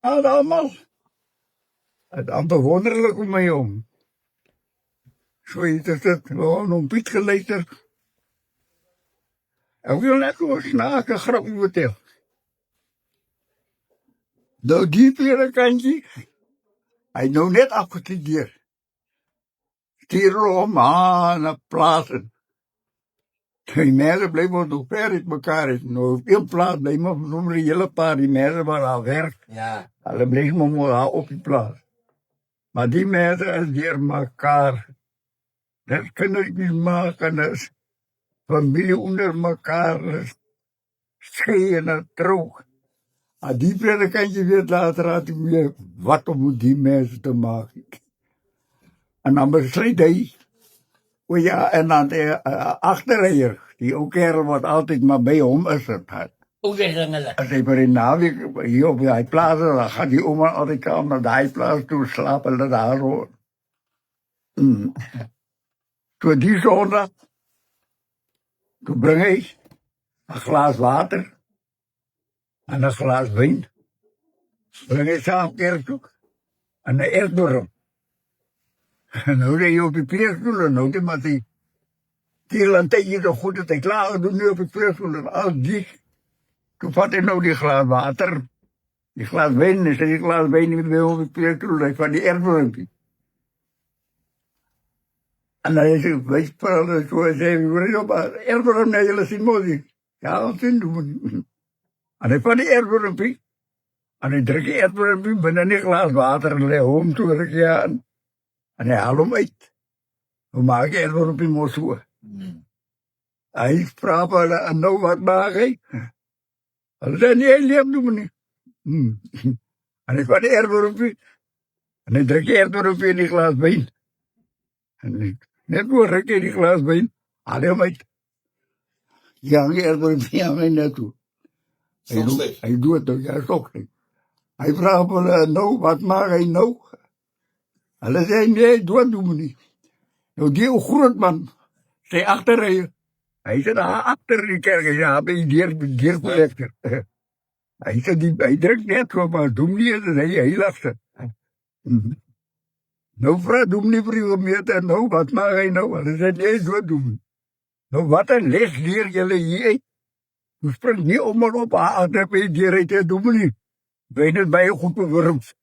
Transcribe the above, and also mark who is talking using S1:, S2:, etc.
S1: allemaal. Het amper wonderlijk om mij om. Zoiets is het gewoon om Piet gelezen. Ik wil net een snaken grapje vertellen. Nou, die kantje, hij is nou net afgestudeerd. Stieren om aan naar plaatsen. Die mensen bleven nog ver uit elkaar. Nou, op één plaats bleven nog een hele paar die mensen waren al werk.
S2: Ja.
S1: Dan bleven we maar op die plaats. Maar die mensen die elkaar, dat kindertjes maken, dat familie onder elkaar, schreeuwen, droog. Maar die predikantje werd later had weer wat om die mensen te maken. En dan besloot hij, oh ja, en dan de achterrijder, die ook kerel wat altijd maar bij hem is het.
S2: Hoe zeg je dat?
S1: Als hij per in naweek hier op die plaats, dan gaat die oma altijd naar die plaats toe slapen en daar hoor. Toen die zondag, toen breng hij een glas water en een glas wijn. Breng hij samen kerk toe en een ertborrel. En nou deed je op die preekstoel en nou, maar die lantijntje zo goed dat hij klaar doet nu op die preekstoel en al die. Toen vat hij nou die glas water, die glas wijn, en zei die glas wijn niet meer op die preekstoel, hij van die ertborrel. En dan zei hij, weet je, zo hij zei, maar ertborrel naar jullie zien mooi. Ja, dat zien doen. En hij van die ertborrel. En hij drinkt die ertborrel binnen een glas water en hij om toe ja. En hij haalt hem uit. We maken ertborrel op in Moskou. Hij sprak en nou wat maak hij? Hij zei, nee, leef doen we niet. En hij van die ertborrel en hij drinkt die ertborrel in die glas wijn. En net voor ik in die glas wijn, haal hem uit. Ja, die ertborrel aan mij naartoe. Hij doet het toch, ja, toch niet. Hij vraagt me, nou, wat maak hij nou? En hij zei, nee, dat doen we niet. Nou, die grootman, zei achterrijden. Hij zei, achter die kerk, ja, bij die diercollector. Hij zei, hij drinkt net zo, maar doe niet, en zei hij, heel achter. Nou, vraag, doe niet voor meer, en nou, wat maak hij nou? En hij zei, nee, dat doen we. Nou, wat een les leer jullie hier. Je springt niet om maar op, achter bij die rijdt, dat doen we niet. Ben je het bij je goed bewerkt?